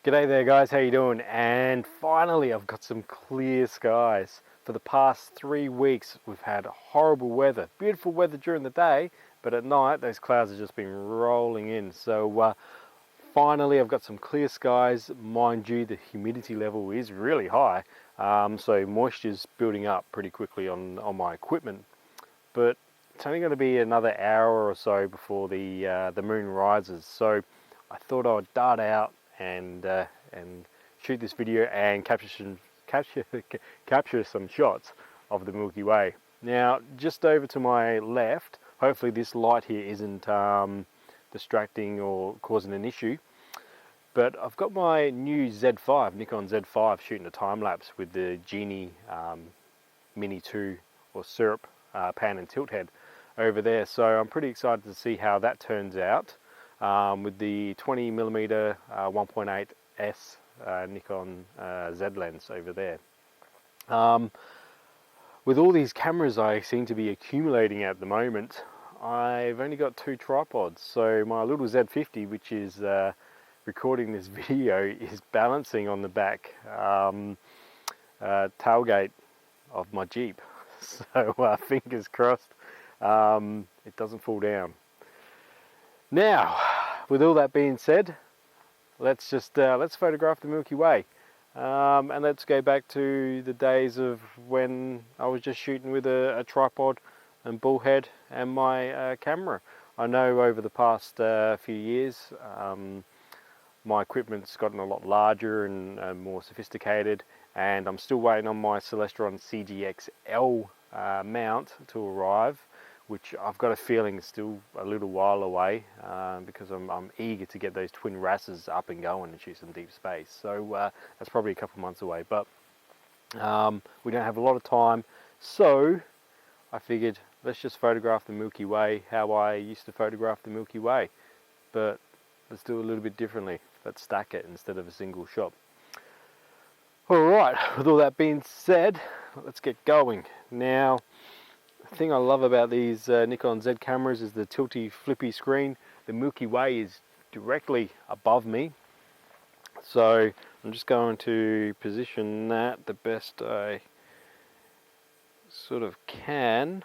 G'day there guys, how you doing? And finally I've got some clear skies. For the past 3 weeks we've had horrible weather. Beautiful weather during the day, but at night those clouds have just been rolling in. So finally I've got some clear skies. Mind you, the humidity level is really high, so moisture's building up pretty quickly on my equipment. But it's only going to be another hour or so before the moon rises, so I thought I would dart out and shoot this video and capture some shots of the Milky Way. Now, just over to my left, hopefully this light here isn't distracting or causing an issue, but I've got my new Z5, Nikon Z5, shooting a time lapse with the Genie Mini 2 or Syrup pan and tilt head over there. So I'm pretty excited to see how that turns out. With the 20mm 1.8S Nikon Z lens over there. With all these cameras I seem to be accumulating at the moment, I've only got 2 tripods. So my little Z50, which is recording this video, is balancing on the back tailgate of my Jeep. So fingers crossed it doesn't fall down. Now, with all that being said, let's photograph the Milky Way, and let's go back to the days of when I was just shooting with a tripod and bullhead and my camera. I know over the past few years my equipment's gotten a lot larger and more sophisticated, and I'm still waiting on my Celestron CGXL mount to arrive, which I've got a feeling is still a little while away, because I'm eager to get those twin RASs up and going and shoot some deep space. So that's probably a couple months away, but we don't have a lot of time, so I figured let's just photograph the Milky Way how I used to photograph the Milky Way, but let's do it a little bit differently. Let's stack it instead of a single shot. Alright, with all that being said, let's get going. Now, the thing I love about these Nikon Z cameras is the tilty flippy screen. The Milky Way is directly above me, so I'm just going to position that the best I sort of can.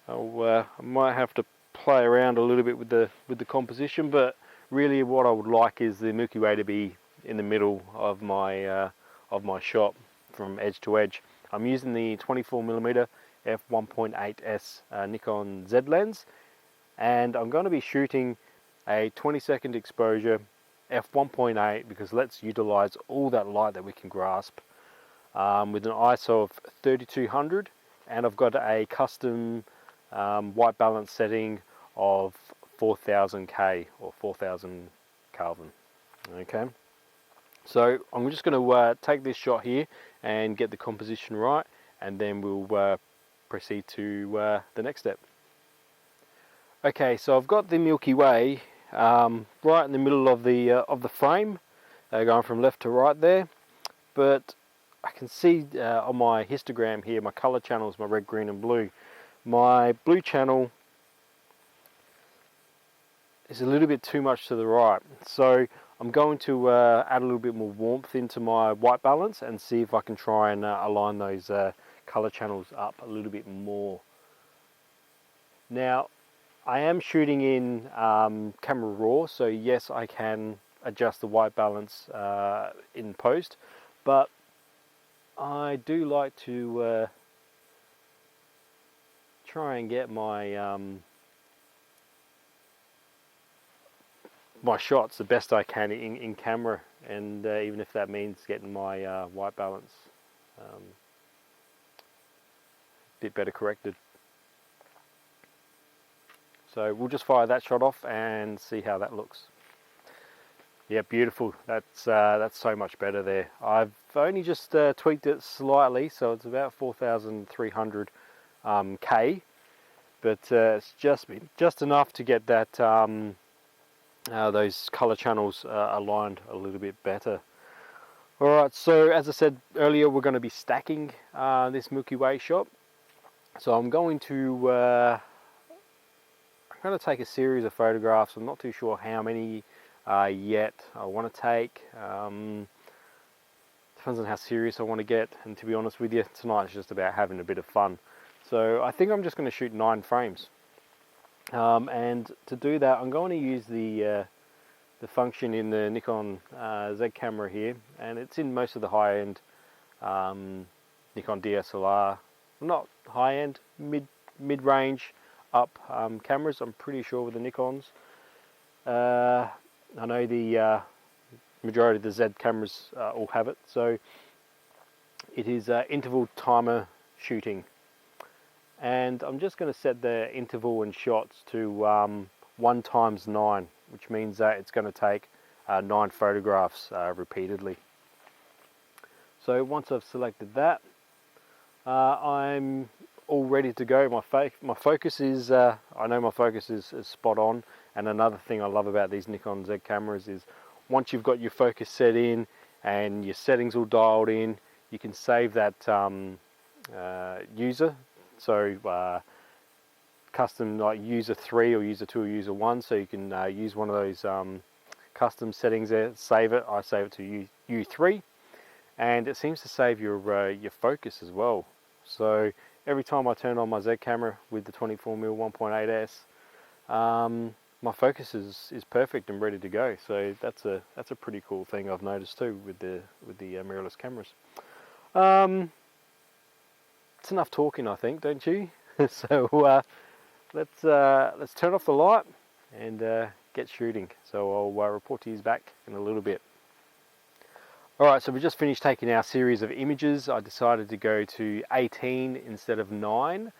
I might have to play around a little bit with the composition, but really what I would like is the Milky Way to be in the middle of my shot, from edge to edge. I'm using the 24mm f1.8S Nikon Z lens, and I'm going to be shooting a 20-second exposure f1.8 because let's utilize all that light that we can grasp, with an ISO of 3200, and I've got a custom white balance setting of 4000K or 4000 Kelvin. Okay. So I'm just going to take this shot here and get the composition right, and then we'll proceed to the next step. Okay, so I've got the Milky Way right in the middle of the frame, going from left to right there, but I can see on my histogram here, my color channels, my red, green and blue. My blue channel is a little bit too much to the right, so I'm going to add a little bit more warmth into my white balance and see if I can try and align those color channels up a little bit more. Now, I am shooting in camera raw, so yes, I can adjust the white balance in post, but I do like to try and get my my shots the best I can in camera, and even if that means getting my white balance a bit better corrected. So we'll just fire that shot off and see how that looks. Yeah, beautiful. That's so much better there. I've only just tweaked it slightly, so it's about 4300 K, but it's just enough to get that those color channels aligned a little bit better. Alright, so as I said earlier, we're going to be stacking this Milky Way shot. So I'm going to going to take a series of photographs. I'm not too sure how many yet I want to take. Depends on how serious I want to get, and to be honest with you, tonight's just about having a bit of fun. So I think I'm just going to shoot 9 frames. And to do that, I'm going to use the function in the Nikon Z camera here, and it's in most of the high-end Nikon DSLR, not high-end, mid-range up cameras, I'm pretty sure, with the Nikons. I know the majority of the Z cameras all have it. So it is interval timer shooting, and I'm just going to set the interval and shots to 1 times 9, which means that it's going to take 9 photographs repeatedly. So once I've selected that, I'm all ready to go. My focus is, I know my focus is spot on. And another thing I love about these Nikon Z cameras is once you've got your focus set in and your settings all dialed in, you can save that user. So custom like user 3 or user 2 or user 1, so you can use one of those custom settings there, save it. I save it to U3, and it seems to save your focus as well. So every time I turn on my Z camera with the 24mm 1.8s, my focus is perfect and ready to go. So that's a pretty cool thing I've noticed too with the mirrorless cameras. It's enough talking, I think, don't you? So let's turn off the light and get shooting. So I'll report to you back in a little bit. Alright, so we just finished taking our series of images. I decided to go to 18 instead of 9.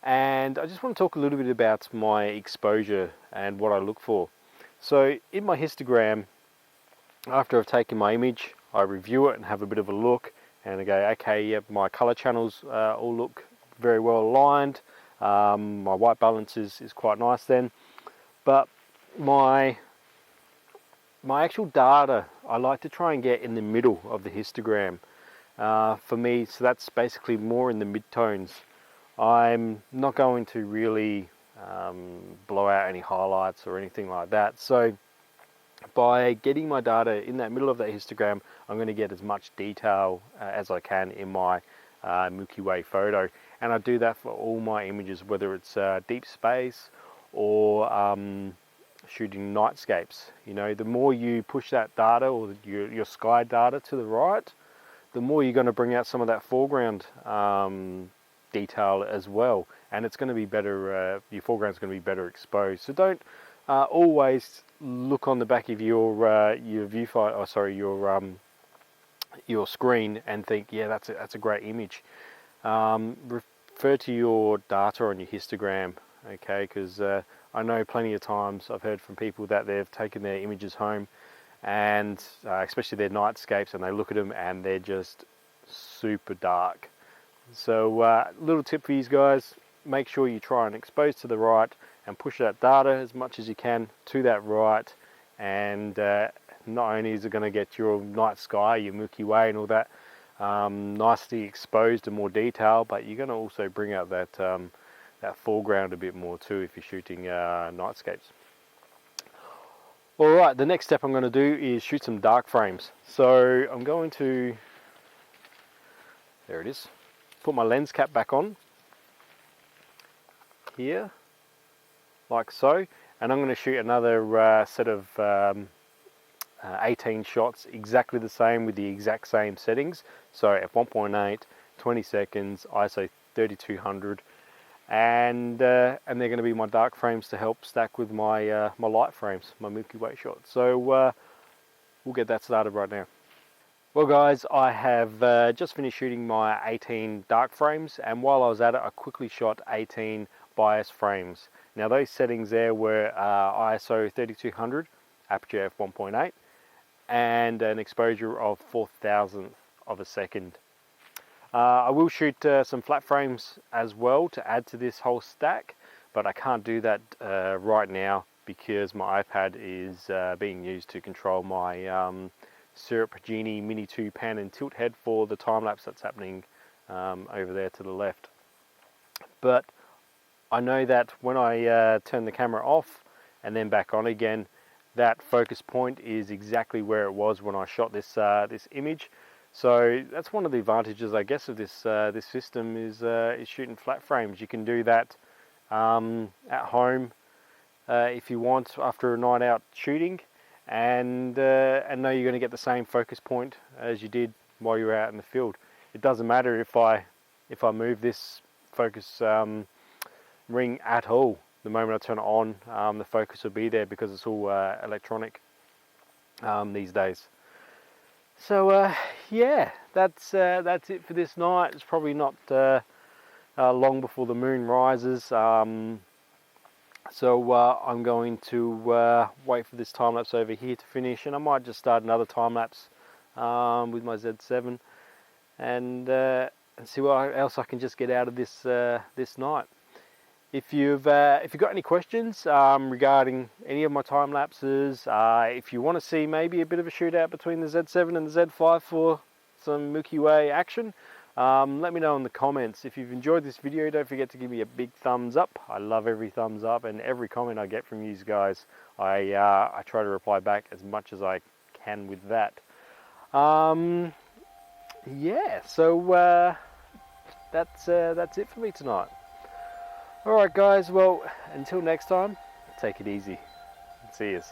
And I just want to talk a little bit about my exposure and what I look for. So in my histogram, after I've taken my image, I review it and have a bit of a look, and I go, okay, yep, my color channels all look very well aligned. My white balance is quite nice then. But my actual data, I like to try and get in the middle of the histogram. For me, so that's basically more in the mid-tones. I'm not going to really blow out any highlights or anything like that. So by getting my data in that middle of that histogram, I'm going to get as much detail as I can in my Milky Way photo. And I do that for all my images, whether it's deep space or shooting nightscapes. You know, the more you push that data or your sky data to the right, the more you're going to bring out some of that foreground detail as well, and it's going to be better. Your foreground's going to be better exposed. So don't always look on the back of your viewfinder, or sorry, your screen, and think, yeah, that's a great image. Refer to your data on your histogram, okay? Because I know plenty of times I've heard from people that they've taken their images home, and especially their nightscapes, and they look at them and they're just super dark. So little tip for you guys, make sure you try and expose to the right and push that data as much as you can to that right, and not only is it going to get your night sky, your Milky Way and all that nicely exposed and more detail, but you're going to also bring out that that foreground a bit more too if you're shooting nightscapes. Alright, the next step I'm going to do is shoot some dark frames. So I'm going to, there it is, put my lens cap back on here, like so, and I'm going to shoot another set of 18 shots, exactly the same with the exact same settings. So f1.8, 20 seconds, ISO 3200, and they're going to be my dark frames to help stack with my my light frames, my Milky Way shots. So we'll get that started right now. Well guys, I have just finished shooting my 18 dark frames, and while I was at it, I quickly shot 18 bias frames. Now those settings there were ISO 3200, aperture f1.8, and an exposure of 4,000th of a second. I will shoot some flat frames as well to add to this whole stack, but I can't do that right now because my iPad is being used to control my Syrup Genie Mini 2 pan and tilt head for the time lapse that's happening over there to the left. But I know that when I turn the camera off and then back on again, that focus point is exactly where it was when I shot this this image. So that's one of the advantages, I guess, of this this system is shooting flat frames. You can do that at home if you want after a night out shooting, and know you're going to get the same focus point as you did while you were out in the field. It doesn't matter if I move this focus ring at all. The moment I turn it on, the focus will be there because it's all electronic these days. So yeah, that's it for this night. It's probably not long before the moon rises. So I'm going to wait for this time lapse over here to finish, and I might just start another time lapse with my Z7 and see what else I can just get out of this this night. If you've got any questions regarding any of my time lapses, if you want to see maybe a bit of a shootout between the Z7 and the Z5 for some Milky Way action, let me know in the comments. If you've enjoyed this video, don't forget to give me a big thumbs up. I love every thumbs up and every comment I get from you guys. I try to reply back as much as I can with that. Yeah, so that's it for me tonight. Alright guys, well, until next time, take it easy. See yous.